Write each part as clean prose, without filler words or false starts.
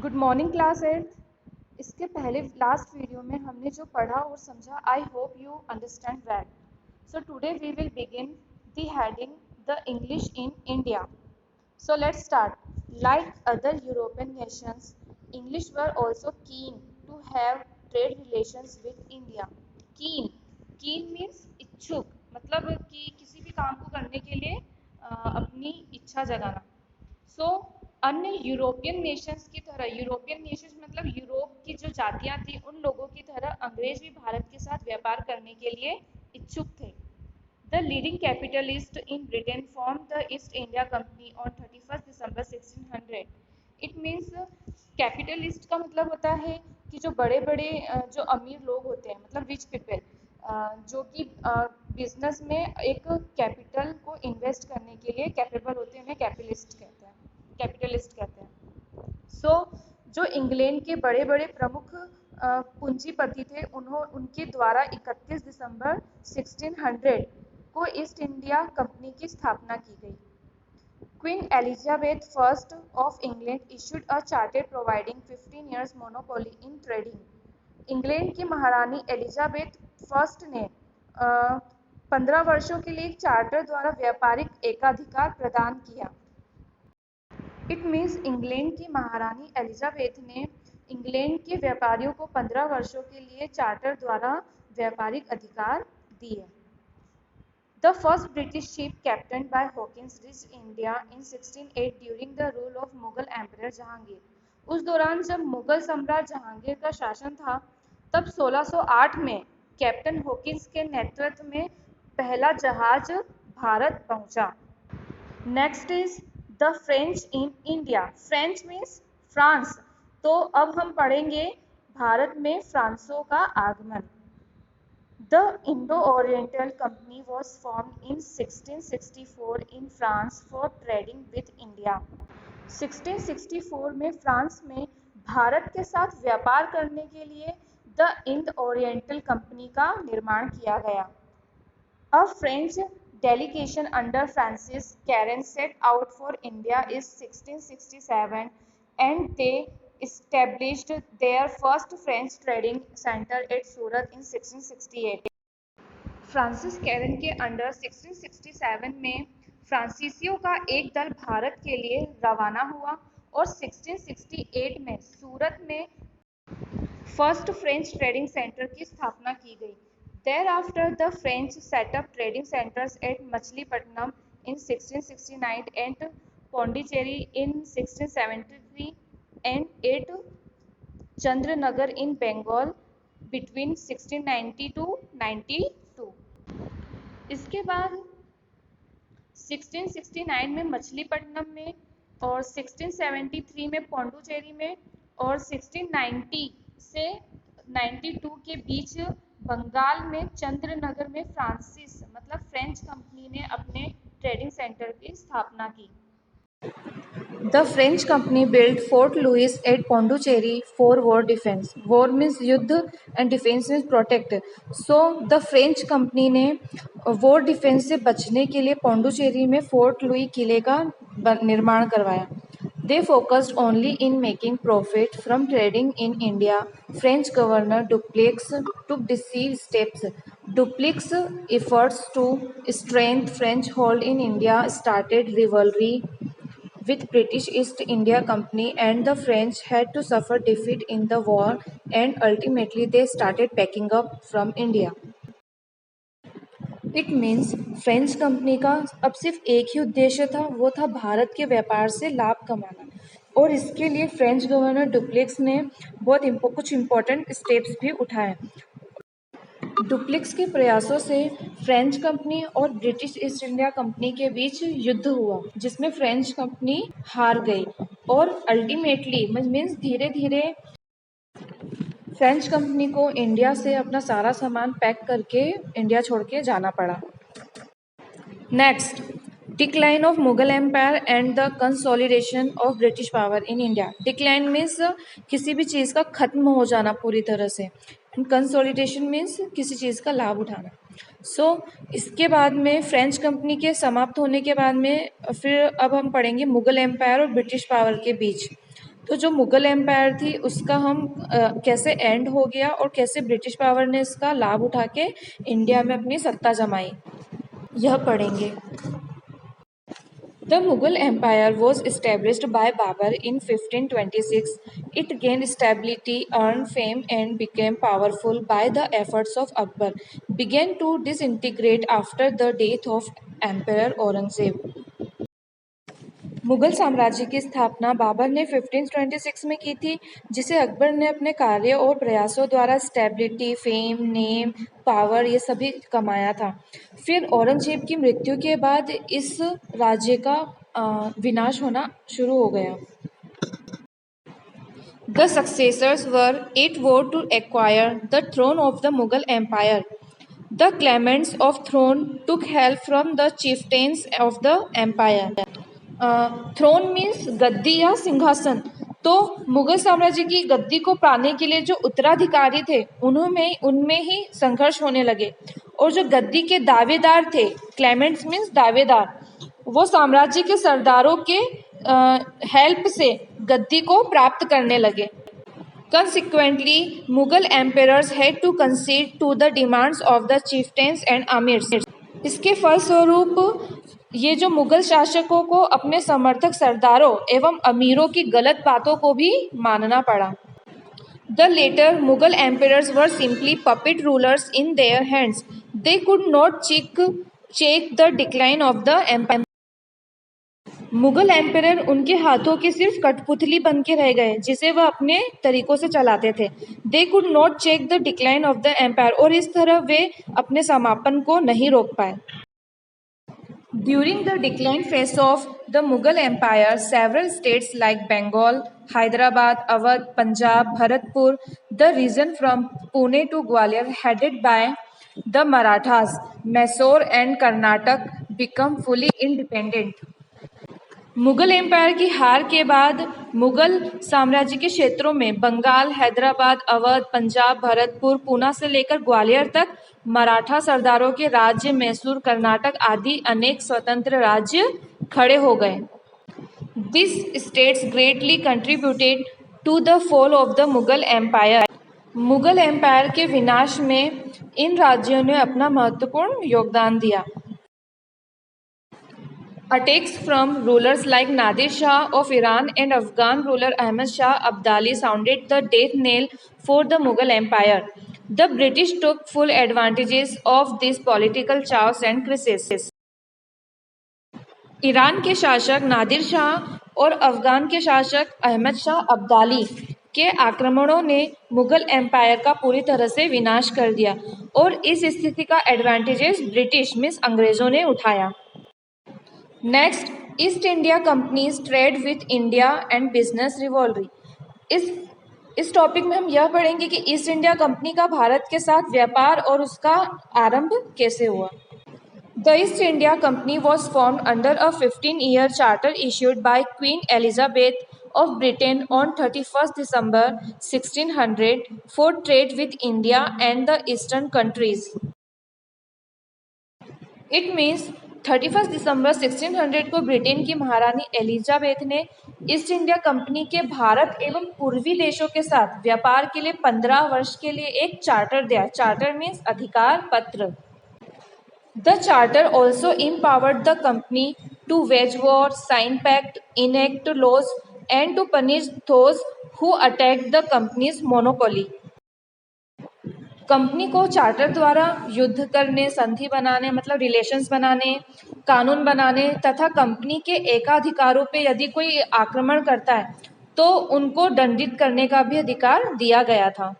Good morning class eight. इसके पहले last video में हमने जो पढ़ा और समझा, I hope you understand well. So today we will begin the heading the English in India. So let's start. Like other European nations, English were also keen to have trade relations with India. Keen, keen means इच्छुक, मतलब कि किसी भी काम को करने के लिए अपनी इच्छा जगाना। सो अन्य यूरोपियन नेशंस की तरह, यूरोपियन नेशंस मतलब यूरोप की जो जातियां थी उन लोगों की तरह अंग्रेज भी भारत के साथ व्यापार करने के लिए इच्छुक थे। The leading capitalist in Britain formed the East India Company on 31st December 1600. It means capitalist का मतलब होता है कि जो बड़े बड़े जो अमीर लोग होते हैं, मतलब रिच पीपल, जो कि बिजनेस में एक कैपिटल को इन्वेस्ट करने के लिए कैपेबल होते हैं, उन्हें कैपिटलिस्ट कहते हैं। सो जो इंग्लैंड के बड़े बड़े प्रमुख पूंजीपति थे, उनके द्वारा 31 दिसंबर 1600 को ईस्ट इंडिया कंपनी की स्थापना की गई। Queen Elizabeth first of England issued a charter providing 15 years monopoly in trading. England की महारानी एलिजाबेथ फर्स्ट ने 15 वर्षों के लिए एक चार्टर द्वारा व्यापारिक एकाधिकार प्रदान किया। इट मीन्स इंग्लैंड की महारानी एलिजाबेथ ने इंग्लैंड के व्यापारियों को 15 वर्षों के लिए चार्टर द्वारा व्यापारिक अधिकार दिए। The first British ship captained by Hawkins reached India in 1608 during the rule of Mughal Emperor Jahangir. उस दौरान जब मुगल सम्राट जहांगीर का शासन था, तब 1608 में कैप्टन हॉकिंस के नेतृत्व में पहला जहाज भारत पहुंचा। Next is the French in India. French means France, तो अब हम पढ़ेंगे भारत में फ्रांसों का आगमन। The Indo-Oriental Company was formed in 1664 in France for trading with India. 1664 में फ्रांस में भारत के साथ व्यापार करने के लिए द इंडो-ओरिएंटल कंपनी का निर्माण किया गया। A French delegation under Francis Caron set out for India in 1667 and they established their first French trading center at Surat in 1668. Francis Caron के अंडर 1667 में फ्रांसीसियों का एक दल भारत के लिए रवाना हुआ और 1668 में सूरत में फर्स्ट फ्रेंच ट्रेडिंग सेंटर की स्थापना की गई। Thereafter, the French set up trading centers at Machilipatnam in 1669 and Pondicherry in 1673 and at Chandranagar in Bengal between 1690 to 92। इसके बाद 1669 में मछलीपट्टनम में और 1673 में पौंडुचेरी में और 1690 से 92 के बीच बंगाल में चंद्रनगर में फ्रांसिस मतलब फ्रेंच कंपनी ने अपने ट्रेडिंग सेंटर की स्थापना की। The French company built Fort Louis at Pondicherry for war defense. War means युद्ध and defense means protect. So the French company ने war defense से बचने के लिए पौंडुचेरी में फोर्ट लुई किले का निर्माण करवाया। They focused only in making profit from trading in India. French governor Dupleix took decisive steps. Dupleix's efforts to strengthen French hold in India started rivalry with British East India Company, and the French had to suffer defeat in the war and ultimately they started packing up from India. It means French company का अब सिर्फ एक ही उद्देश्य था, वो था भारत के व्यापार से लाभ कमाना, और इसके लिए फ्रेंच गवर्नर डुप्लेक्स ने बहुत कुछ इम्पोर्टेंट स्टेप्स भी उठाए। डुप्लेक्स के प्रयासों से फ्रेंच कंपनी और ब्रिटिश ईस्ट इंडिया कंपनी के बीच युद्ध हुआ, जिसमें फ्रेंच कंपनी हार गई और अल्टीमेटली मीन्स धीरे धीरे फ्रेंच कंपनी को इंडिया से अपना सारा सामान पैक करके इंडिया छोड़ के जाना पड़ा। Next, decline of Mughal empire and the consolidation of British power in India. Decline means किसी भी चीज़ का खत्म हो जाना पूरी तरह से, कंसोलिडेशन मीन्स किसी चीज़ का लाभ उठाना। सो इसके बाद में फ्रेंच कंपनी के समाप्त होने के बाद में फिर अब हम पढ़ेंगे मुगल एम्पायर और ब्रिटिश पावर के बीच। तो जो मुगल एम्पायर थी उसका हम कैसे एंड हो गया और कैसे ब्रिटिश पावर ने इसका लाभ उठा के इंडिया में अपनी सत्ता जमाई, यह पढ़ेंगे। The Mughal Empire was established by Babur in 1526. It gained stability, earned fame, and became powerful by the efforts of Akbar. Began to disintegrate after the death of Emperor Aurangzeb. Mughal साम्राज्य की स्थापना बाबर ने 1526 में की थी, जिसे अकबर ने अपने कार्य और प्रयासों द्वारा स्टेबिलिटी, फेम, नेम, पावर ये सभी कमाया था। फिर औरंगजेब की मृत्यु के बाद इस राज्य का विनाश होना शुरू हो गया। The successors were it vowed to acquire the throne of the Mughal Empire. The claimants of throne took help from the chieftains of the empire. Throne means गद्दी या सिंहासन। तो मुगल साम्राज्य की गद्दी को पाने के लिए जो उत्तराधिकारी थे उनमें ही संघर्ष होने लगे, और जो गद्दी के दावेदार थे, क्लेमेंट्स मीन्स दावेदार, वो साम्राज्य के सरदारों के हेल्प से गद्दी को प्राप्त करने लगे। Consequently, Mughal emperors had to concede to the demands of the chieftains and amirs. इसके फलस्वरूप ये जो मुगल शासकों को अपने समर्थक सरदारों एवं अमीरों की गलत बातों को भी मानना पड़ा। The later Mughal emperors were simply puppet rulers in their hands. They could not check the decline of the empire. Mughal emperor उनके हाथों की सिर्फ कठपुतली बन के रह गए, जिसे वह अपने तरीकों से चलाते थे। They could not check the decline of the empire, और इस तरह वे अपने समापन को नहीं रोक पाए। During the decline phase of the Mughal empire, several states like Bengal, Hyderabad, Awadh, Punjab, Bharatpur, the region from Pune to Gwalior headed by the Marathas, Mysore and Karnataka become fully independent. Mughal empire की हार के बाद मुगल साम्राज्य के क्षेत्रों में बंगाल, हैदराबाद, अवध, पंजाब, भरतपुर, पूना से लेकर ग्वालियर तक मराठा सरदारों के राज्य, मैसूर, कर्नाटक आदि अनेक स्वतंत्र राज्य खड़े हो गए। This states greatly contributed to the fall of the Mughal empire. Mughal empire के विनाश में इन राज्यों ने अपना महत्वपूर्ण योगदान दिया। Attacks from rulers like Nadir Shah of Iran and Afghan ruler Ahmad Shah Abdali sounded the death knell for the Mughal Empire. The British took full advantages of this political chaos and crisis. Iran के शासक नादिर शाह और अफगान के शासक अहमद शाह अब्दाली के आक्रमणों ने Mughal empire का पूरी तरह से विनाश कर दिया, और इस स्थिति का एडवांटेजेस ब्रिटिश मीन्स अंग्रेजों ने उठाया। Next, East India companies trade with India and business rivalry. इस टॉपिक में हम यह पढ़ेंगे कि ईस्ट इंडिया कंपनी का भारत के साथ व्यापार और उसका आरंभ कैसे हुआ। The east India company was formed under a 15-year charter issued by queen Elizabeth of Britain on 31st December 1600 for trade with India and the eastern countries. It means 31 दिसंबर 1600 को ब्रिटेन की महारानी एलिजाबेथ ने east India company के भारत एवं पूर्वी देशों के साथ व्यापार के लिए 15 वर्ष के लिए एक चार्टर दिया। चार्टर मीन्स अधिकार पत्र। The charter also empowered the company to wage war, sign pact, enact laws, and to punish those who attacked the company's monopoly. Company को चार्टर द्वारा युद्ध करने, संधि बनाने मतलब रिलेशंस बनाने, कानून बनाने तथा कंपनी के एकाधिकारों पे यदि कोई आक्रमण करता है तो उनको दंडित करने का भी अधिकार दिया गया था।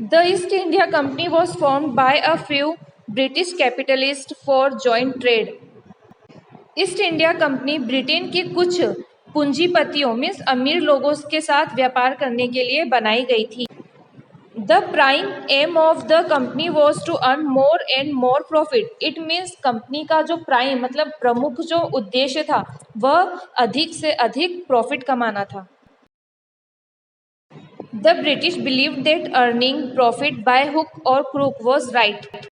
The east India company was formed by a few British capitalist for joint trade. East India company Britain के कुछ पूंजीपतियों मीन्स अमीर लोगों के साथ व्यापार करने के लिए बनाई गई थी। The prime aim of the company was to earn more and more profit. It means company का जो प्राइम मतलब प्रमुख जो उद्देश्य था वह अधिक से अधिक प्रॉफिट कमाना था। The British believe that earning profit by hook और क्रूक वॉज राइट।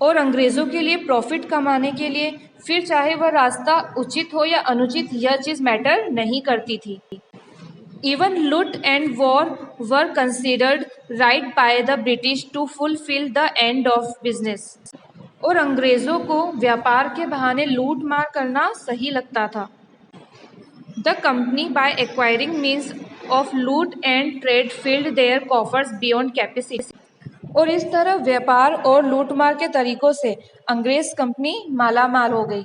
और अंग्रेजों के लिए प्रॉफिट कमाने के लिए फिर चाहे वह रास्ता उचित हो या अनुचित यह चीज़ मैटर नहीं करती थी। Even loot and war were considered right by the British to fulfill the end of business. और अंग्रेजों को व्यापार के बहाने लूट मार करना सही लगता था. The company, by acquiring means of loot and trade, filled their coffers beyond capacity. और इस तरह व्यापार और लूटमार के तरीकों से अंग्रेज कंपनी मालामाल हो गई.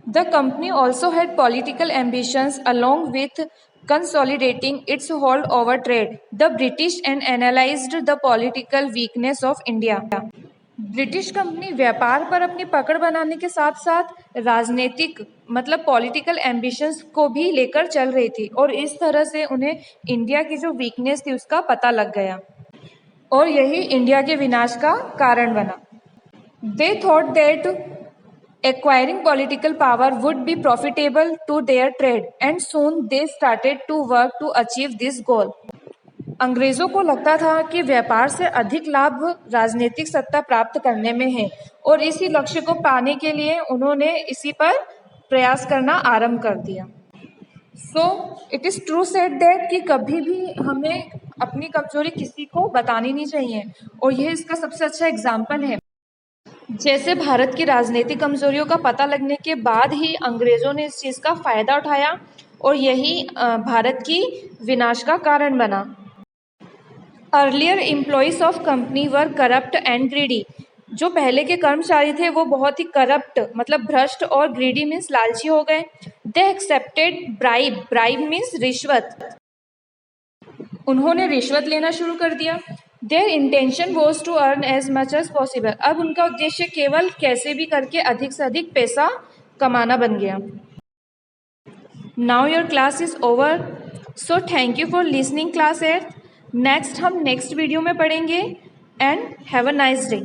The company also had political ambitions along with consolidating its hold over trade. The British analyzed the political weakness of India. British company व्यापार पर अपनी पकड़ बनाने के साथ साथ राजनीतिक मतलब पॉलिटिकल एम्बिशंस को भी लेकर चल रही थी और इस तरह से उन्हें इंडिया की जो वीकनेस थी उसका पता लग गया और यही इंडिया के विनाश का कारण बना. They thought that acquiring political power would be profitable to their trade and soon they started to work to achieve this goal. अंग्रेजों को लगता था कि व्यापार से अधिक लाभ राजनीतिक सत्ता प्राप्त करने में है और इसी लक्ष्य को पाने के लिए उन्होंने इसी पर प्रयास करना आरंभ कर दिया. So it is true said that कि कभी भी हमें अपनी कमजोरी किसी को बतानी नहीं चाहिए और यह इसका सबसे अच्छा एग्जाम्पल है. जैसे भारत की राजनीतिक कमजोरियों का पता लगने के बाद ही अंग्रेजों ने इस चीज़ का फायदा उठाया और यही भारत की विनाश का कारण बना. Earlier employees of company were corrupt and greedy. जो पहले के कर्मचारी थे वो बहुत ही करप्ट मतलब भ्रष्ट और ग्रीडी मीन्स लालची हो गए. They accepted bribe. Bribe means रिश्वत. उन्होंने रिश्वत लेना शुरू कर दिया. Their intention was to earn as much as possible. अब उनका उद्देश्य केवल कैसे भी करके अधिक से अधिक पैसा कमाना बन गया. Now your class is over. So thank you for listening class 8. Next हम नेक्स्ट वीडियो में पढ़ेंगे and have a nice day.